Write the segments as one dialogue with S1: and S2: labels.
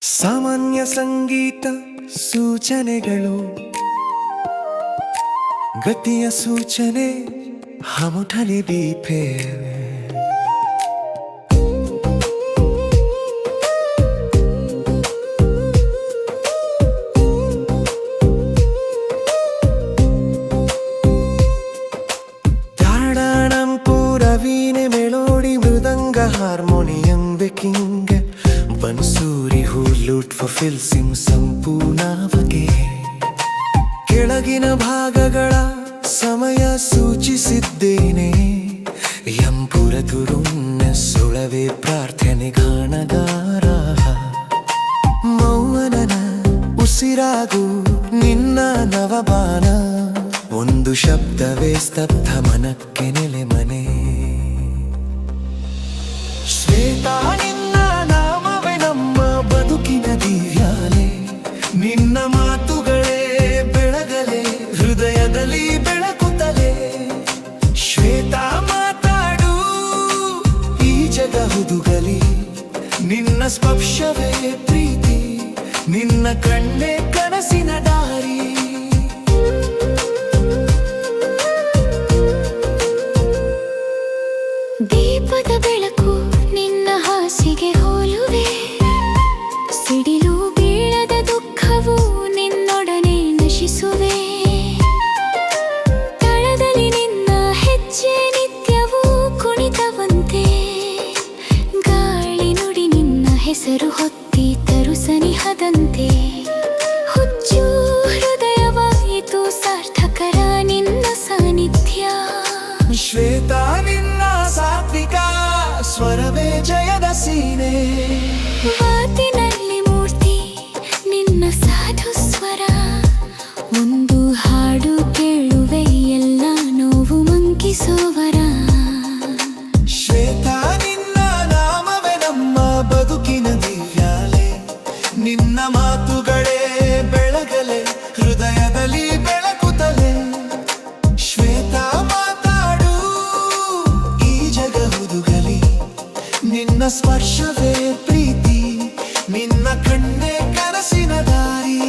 S1: ಸಾಮಾನ್ಯ ಸಂಗೀತ ಸೂಚನೆಗಳು ಗತಿಯ ಸೂಚನೆ ಹಮುಠಲಿ ಬೀಪೆ ತಾಡಾಣಂ ಪೂರವೀಣೆ ಮೆಲೋಡಿ ಮೃದಂಗ ಹಾರ್ಮೋನಿಯಂ ಬೆಕಿಂಗ್ ಬನ್ಸೂರಿ ಲೂಟ್ ಫಿಲ್ಸಿಂ ಸಂಪೂರ್ಣ ಬಗೆ ಕೆಳಗಿನ ಭಾಗಗಳ ಸಮಯ ಸೂಚಿಸಿದ್ದೇನೆ ಎಂಪುರದುರುನ್ನ ಸುಳವೆ ಪ್ರಾರ್ಥನೆ ಗಾನಗಾರ ಮೌನನ ಉಸಿರಾಗು ನಿನ್ನ ನವಬಾನ ಒಂದು ಶಬ್ದವೇ ಸ್ತಬ್ಧ ಮನಕ್ಕೆ ನೆಲೆ ಮನೆ ಶ್ವೇತಾ ನಿನ್ನ ನಾಮವೇ ನಮ್ಮ ಬದುಕಿನ ದಿವ್ಯಾಲೆ ನಿನ್ನ ಮಾತುಗಳೇ ಬೆಳಗಲೆ ಹೃದಯದಲ್ಲಿ ಬೆಳಗುತ್ತಲೇ ಶ್ವೇತಾ ಮಾತಾಡು ಈ ಜಗ ಹುದುಗಲಿ ನಿನ್ನ ಸ್ಪರ್ಶವೇ ಪ್ರೀತಿ ನಿನ್ನ ಕಣ್ಣೇ ಕನಸಿನ ದಾರಿ
S2: ದೀಪದ ಬೆಳಕು ನಿನ್ನ ಹಾಸಿಗೆ ಹೋಲುವೆ ಸಿಡಿಲು ಬೀಳದ ದುಃಖವು ನಿನ್ನೊಡನೆ ನಶಿಸುವೆ ತಳದಲ್ಲಿ ನಿನ್ನ ಹೆಜ್ಜೆ ನಿತ್ಯವೂ ಕುಣಿತವಂತೆ ಗಾಳಿ ನುಡಿ ನಿನ್ನ ಹೆಸರು ಹೊತ್ತಿ ತರು ಸನಿಹದಂತೆ ಹುಚ್ಚು ಹೃದಯವಾಯಿತು ಸಾರ್ಥಕರ ನಿನ್ನ ಸಾನ್ನಿಧ್ಯ
S1: ಶ್ವೇತಾ ನಿನ್ನ ಸಾತ್ವಿಕ ಸ್ವರವೇ ಜಯದ ಸೀನೆ
S2: ಮಾತಿನಲ್ಲಿ ಮೂರ್ತಿ ನಿನ್ನ ಸಾಧು ಸ್ವರ ಒಂದು ಹಾಡು ಕೇಳುವೆ ಎಲ್ಲ ನೋವು ಮಂಕಿಸುವರ
S1: ಶ್ವೇತಾ ನಿನ್ನ ನಾಮವೇ ನಮ್ಮ ಬದುಕಿನ ದಿವ್ಯಾಲೆ ನಿನ್ನ ಮಾತುಗಳೇ ಬೆಳಗಲೆ ಹೃದಯದಲ್ಲಿ ಬೆಳಗುತ್ತಲೇ ಶ್ವೇತಾ ಮಾತಾಡು ಈ ಜಗ ಹುದುಗಲಿ ನಿನ್ನ ಸ್ಪರ್ಶವೇ ಪ್ರೀತಿ ನಿನ್ನ ಕಣ್ಣೇ ಕನಸಿನ ದಾರಿ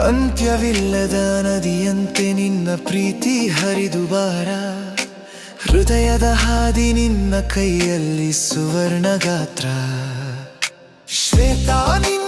S1: ಅಂತ್ಯವಿಲ್ಲದ ನದಿಯಂತೆ ನಿನ್ನ ಪ್ರೀತಿ ಹರಿದು ಬಾರ ಹೃದಯದ ಹಾದಿ ನಿನ್ನ ಕೈಯಲ್ಲಿ ಸುವರ್ಣ ಗಾತ್ರ ಶ್ವೇತಾ ನಿನ್ನ